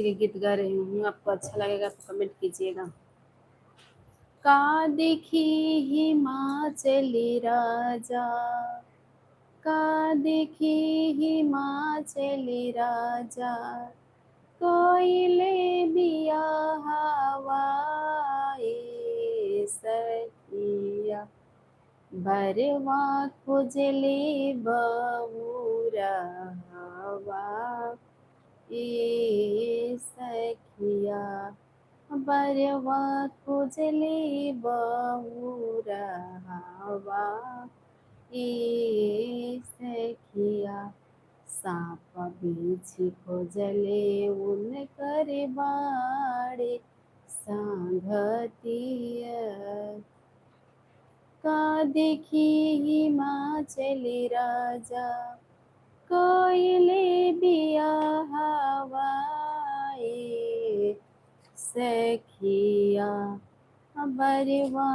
के गीत गा रही हूँ, आपको अच्छा लगेगा तो कमेंट कीजिएगा। का देखी हिमाचली राजा, का देखी हिमाचली राजा, कोयले बिया हवाए सखिया, बरवा खुजले बबूरा हवा ए सखिया, बरवा खुजले बबूरा हवा ए सखिया, साप बिछी खोजले उनकर बाड़े सांघतिया, का देखी हिमाचली राजा, कोयले बिया हवाए सखिया, बरवा